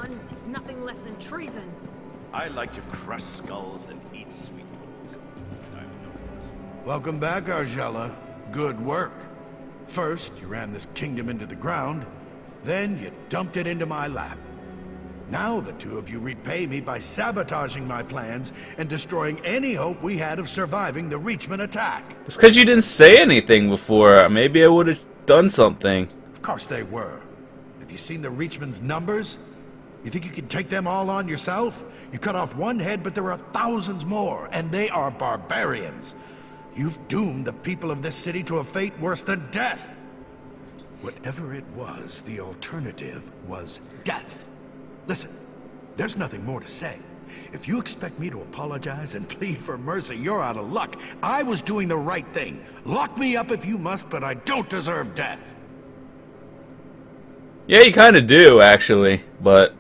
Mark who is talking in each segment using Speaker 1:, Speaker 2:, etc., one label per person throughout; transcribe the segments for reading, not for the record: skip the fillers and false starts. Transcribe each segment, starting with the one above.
Speaker 1: one is nothing less than treason.
Speaker 2: I like to crush skulls and eat sweet rolls.
Speaker 3: Welcome back, Argella. Good work. First, you ran this kingdom into the ground, then you dumped it into my lap. Now the two of you repay me by sabotaging my plans and destroying any hope we had of surviving the reachman attack.
Speaker 4: It's because you didn't say anything before. Maybe I would have done something.
Speaker 3: Of course they were. Have you seen the reachman's numbers? You think you can take them all on yourself? You cut off one head, but there are thousands more, and they are barbarians. You've doomed the people of this city to a fate worse than death. Whatever it was, the alternative was death. Listen, there's nothing more to say. If you expect me to apologize and plead for mercy, you're out of luck. I was doing the right thing. Lock me up if you must, but I don't deserve death.
Speaker 4: Yeah, you kind of do, actually. But,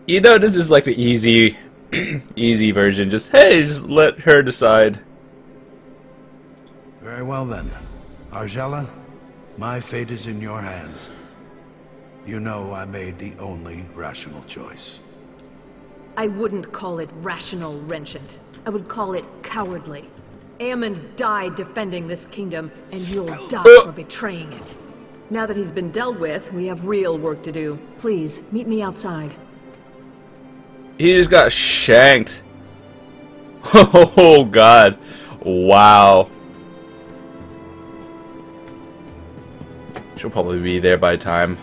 Speaker 4: you know, this is like the easy, easy version. Just let her decide.
Speaker 3: Very well then. Argella, my fate is in your hands. You know I made the only rational choice.
Speaker 1: I wouldn't call it rational, Renant. I would call it cowardly. Aemond died defending this kingdom, and you'll die for betraying it. Now that he's been dealt with, we have real work to do. Please, meet me outside.
Speaker 4: He just got shanked. Oh, God. Wow. She'll probably be there by the time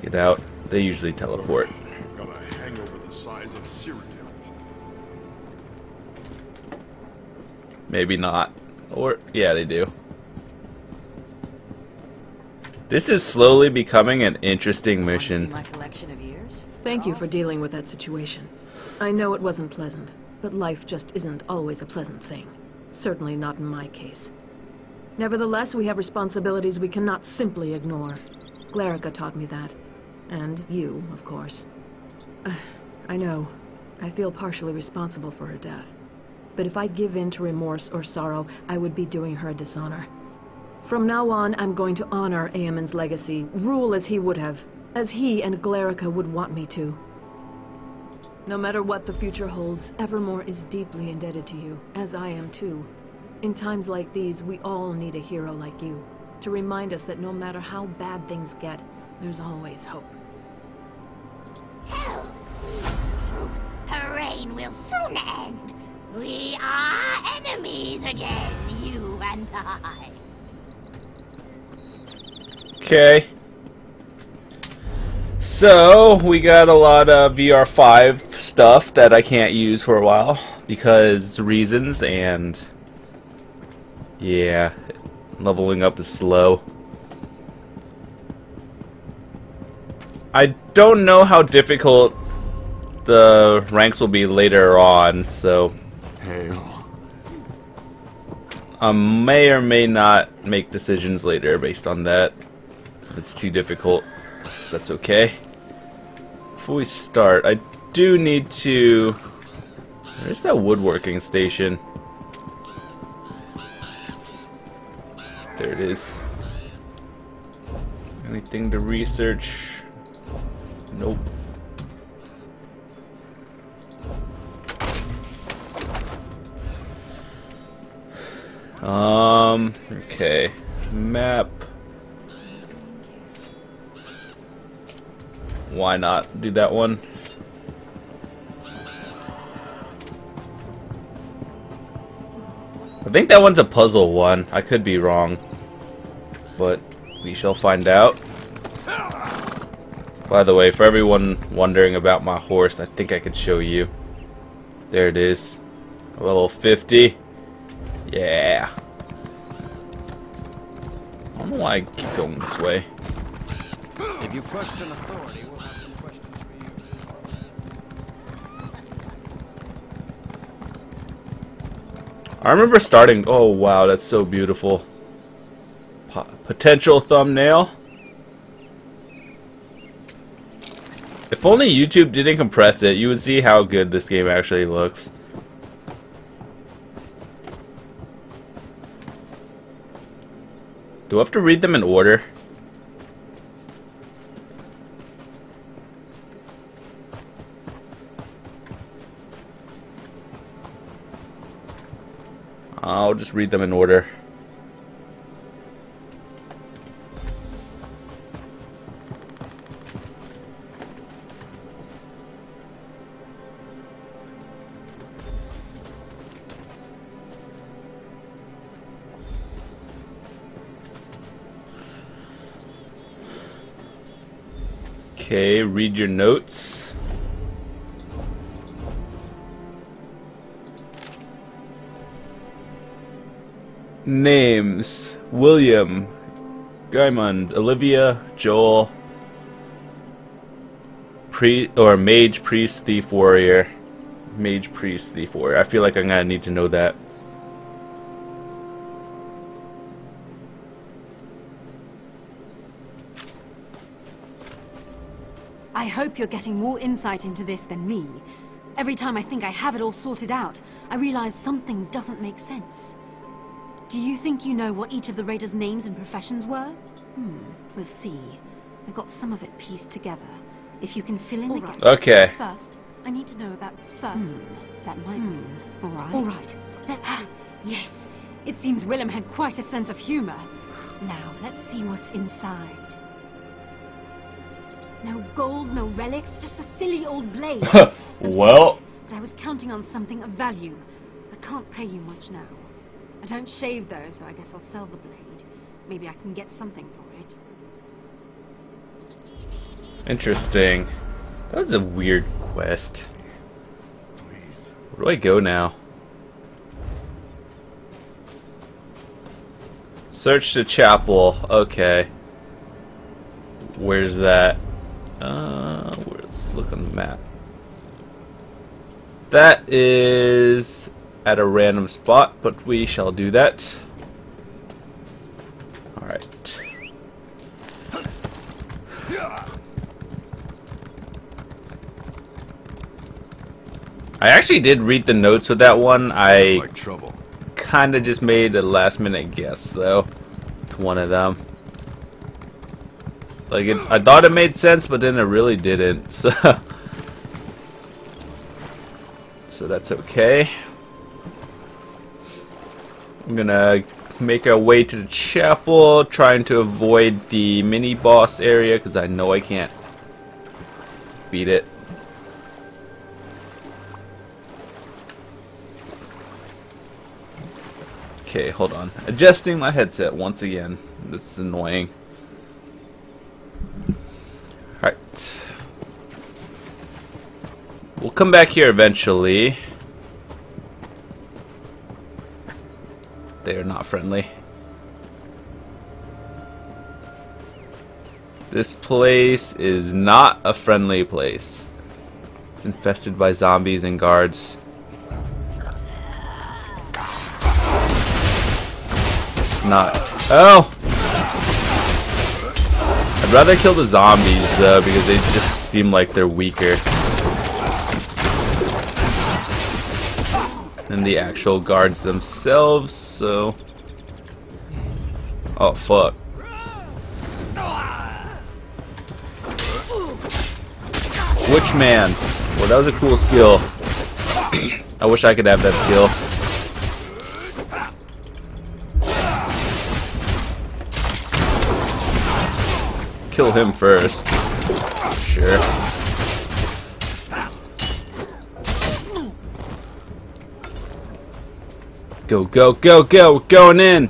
Speaker 4: get out. They usually teleport.
Speaker 5: Got a hangover the size of Cyrodiil.
Speaker 4: Maybe not. Or, yeah, they do. This is slowly becoming an interesting mission.
Speaker 6: My collection of years?
Speaker 1: Thank you for dealing with that situation. I know it wasn't pleasant, but life just isn't always a pleasant thing. Certainly not in my case. Nevertheless, we have responsibilities we cannot simply ignore. Glarica taught me that. And you, of course. I know. I feel partially responsible for her death. But if I give in to remorse or sorrow, I would be doing her a dishonor. From now on, I'm going to honor Aemond's legacy, rule as he would have, as he and Glarica would want me to. No matter what the future holds, Evermore is deeply indebted to you, as I am too. In times like these, we all need a hero like you, to remind us that no matter how bad things get, there's always hope.
Speaker 7: Tell me the truth. Her reign will soon end. We are enemies again, you and I.
Speaker 4: Okay. So, we got a lot of VR5 stuff that I can't use for a while because reasons, and yeah, leveling up is slow. I don't know how difficult the ranks will be later on, so
Speaker 5: Hail.
Speaker 4: I may or may not make decisions later based on that. If it's too difficult, that's okay. Before we start, I do need to... Where's that woodworking station? There it is. Anything to research? Nope. Okay. Map. Why not do that one? I think that one's a puzzle one. I could be wrong, but we shall find out. By the way, for everyone wondering about my horse, I think I could show you. There it is. A level 50. Yeah. I don't know why I keep going this way.
Speaker 8: If you question authority, we'll have some questions for you.
Speaker 4: I remember starting... Oh, wow, that's so beautiful. Potential thumbnail. If only YouTube didn't compress it, you would see how good this game actually looks. Do I have to read them in order? I'll just read them in order. Okay, read your notes. Names: William, Gaimond, Olivia, Joel, Mage, Priest, Thief, Warrior. Mage, Priest, Thief, Warrior. I feel like I'm gonna need to know that.
Speaker 6: I hope you're getting more insight into this than me. Every time I think I have it all sorted out, I realize something doesn't make sense. Do you think you know what each of the raiders' names and professions were? We'll see. I got some of it pieced together. If you can fill in the gaps.
Speaker 4: Okay.
Speaker 6: First, I need to know about That might mean. All right. Let's see. Yes. It seems Willem had quite a sense of humor. Now, let's see what's inside. No gold, no relics, just a silly old blade.
Speaker 4: Well.
Speaker 6: But I was counting on something of value. I can't pay you much now. I don't shave though, so I guess I'll sell the blade. Maybe I can get something for it.
Speaker 4: Interesting. That was a weird quest. Where do I go now? Search the chapel. Okay. Where's that? Let's look on the map. That is at a random spot, but we shall do that. Alright. I actually did read the notes with that one. I kinda just made a last minute guess though to one of them. Like I thought it made sense, but then it really didn't. So that's okay. I'm gonna make our way to the chapel, trying to avoid the mini boss area because I know I can't beat it. Okay, hold on. Adjusting my headset once again. This is annoying. Alright. We'll come back here eventually. They are not friendly. This place is not a friendly place. It's infested by zombies and guards. It's not. Oh! I'd rather kill the zombies though, because they just seem like they're weaker than the actual guards themselves, so... Oh, fuck. Witchman. Well, that was a cool skill. I wish I could have that skill. Kill him first. Sure. Go, go, go, go! We're going in!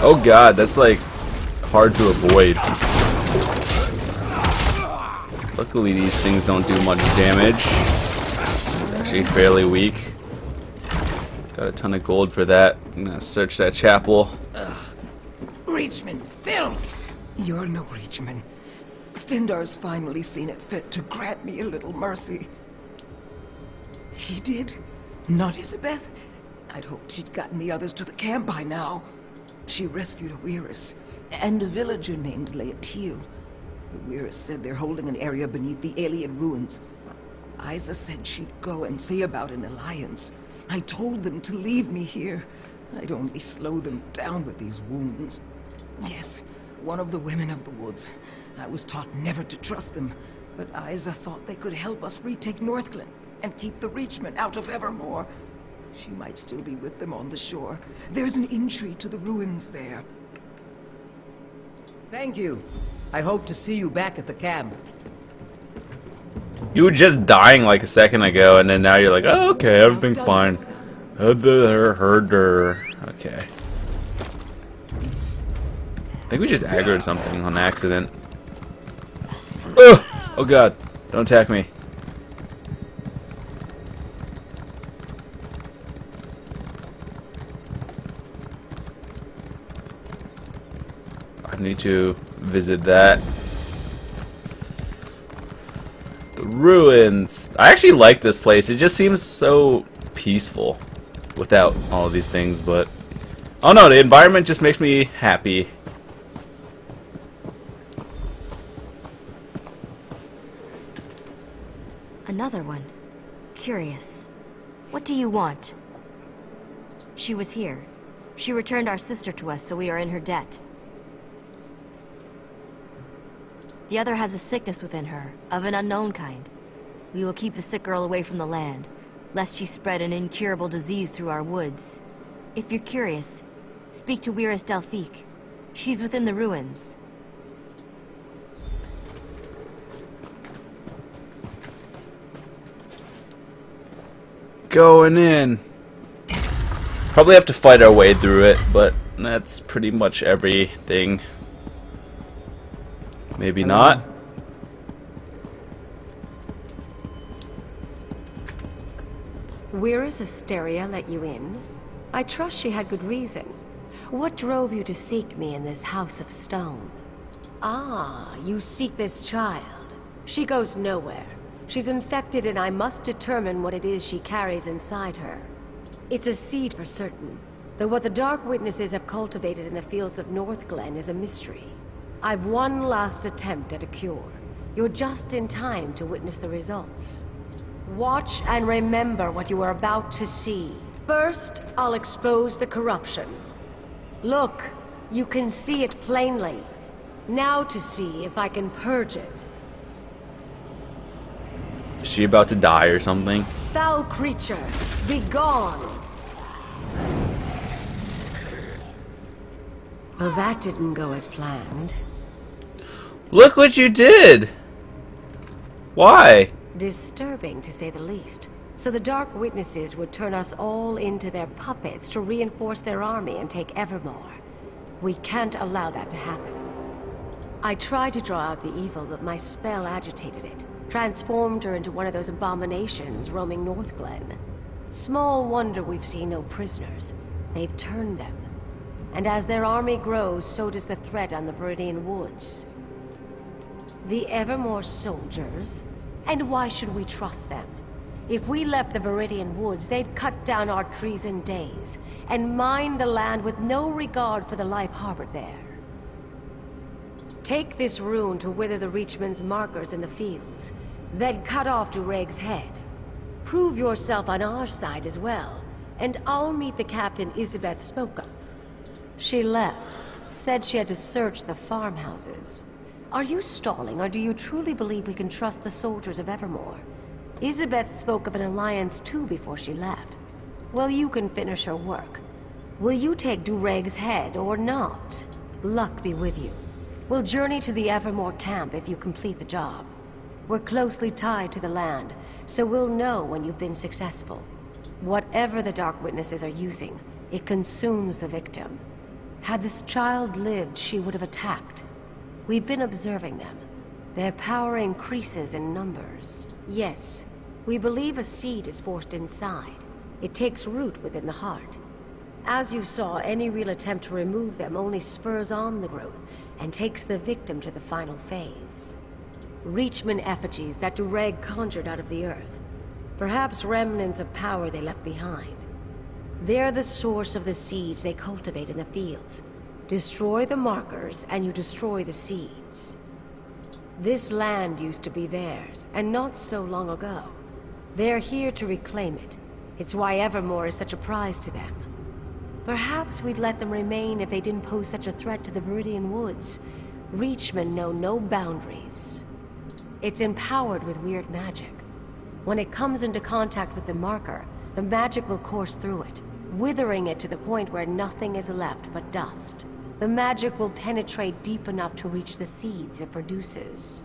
Speaker 4: Oh god, that's like hard to avoid. Luckily these things don't do much damage. They're actually fairly weak. Got a ton of gold for that. I'm gonna search that chapel.
Speaker 9: Reachman, Phil! You're no Reachman. Stendar's finally seen it fit to grant me a little mercy. He did? Not Isabeth? I'd hoped she'd gotten the others to the camp by now. She rescued a Weirus, and a villager named Leotil. The Weirus said they're holding an area beneath the alien ruins. Isa said she'd go and see about an alliance. I told them to leave me here. I'd only slow them down with these wounds. Yes, one of the women of the woods. I was taught never to trust them, but Isa thought they could help us retake Northglen and keep the reachman out of Evermore. She might still be with them on the shore. There's an entry to the ruins there.
Speaker 10: Thank you. I hope to see you back at the camp.
Speaker 4: You were just dying like a second ago, and then now you're like, oh, okay, everything's fine. Okay. I think we just aggroed something on accident. Ugh! Oh god, don't attack me. I need to visit that. The ruins. I actually like this place. It just seems so peaceful without all of these things, but oh no, the environment just makes me happy.
Speaker 11: Another one. Curious. What do you want? She was here. She returned our sister to us, so we are in her debt. The other has a sickness within her, of an unknown kind. We will keep the sick girl away from the land, lest she spread an incurable disease through our woods. If you're curious, speak to Weiris Delphique. She's within the ruins.
Speaker 4: Going in. Probably have to fight our way through it, but that's pretty much everything. Maybe not.
Speaker 12: Weiris Asteria let you in? I trust she had good reason. What drove you to seek me in this house of stone? Ah, you seek this child. She goes nowhere. She's infected, and I must determine what it is she carries inside her. It's a seed for certain, though what the Dark Witnesses have cultivated in the fields of Northglen is a mystery. I've one last attempt at a cure. You're just in time to witness the results. Watch and remember what you are about to see. First, I'll expose the corruption. Look, you can see it plainly. Now to see if I can purge it.
Speaker 4: Is she about to die or something?
Speaker 12: Foul creature, be gone! Well, that didn't go as planned.
Speaker 4: Look what you did! Why?
Speaker 12: Disturbing, to say the least. So the Dark Witnesses would turn us all into their puppets to reinforce their army and take Evermore. We can't allow that to happen. I tried to draw out the evil, but my spell agitated it. Transformed her into one of those abominations roaming Northglen. Small wonder we've seen no prisoners. They've turned them. And as their army grows, so does the threat on the Viridian Woods. The Evermore soldiers? And why should we trust them? If we left the Viridian Woods, they'd cut down our trees in days, and mine the land with no regard for the life harbored there. Take this rune to wither the Reachman's markers in the fields, then cut off Dureg's head. Prove yourself on our side as well, and I'll meet the captain Isabeth spoke of. She left, said she had to search the farmhouses. Are you stalling, or do you truly believe we can trust the soldiers of Evermore? Isabeth spoke of an alliance too before she left. Well, you can finish her work. Will you take Dureg's head or not? Luck be with you. We'll journey to the Evermore camp if you complete the job. We're closely tied to the land, so we'll know when you've been successful. Whatever the Dark Witnesses are using, it consumes the victim. Had this child lived, she would have attacked. We've been observing them. Their power increases in numbers. Yes, we believe a seed is forced inside. It takes root within the heart. As you saw, any real attempt to remove them only spurs on the growth and takes the victim to the final phase. Reachman effigies that Dureg conjured out of the earth. Perhaps remnants of power they left behind. They're the source of the seeds they cultivate in the fields. Destroy the markers, and you destroy the seeds. This land used to be theirs, and not so long ago. They're here to reclaim it. It's why Evermore is such a prize to them. Perhaps we'd let them remain if they didn't pose such a threat to the Viridian Woods. Reachmen know no boundaries. It's empowered with weird magic. When it comes into contact with the marker, the magic will course through it, withering it to the point where nothing is left but dust. The magic will penetrate deep enough to reach the seeds it produces.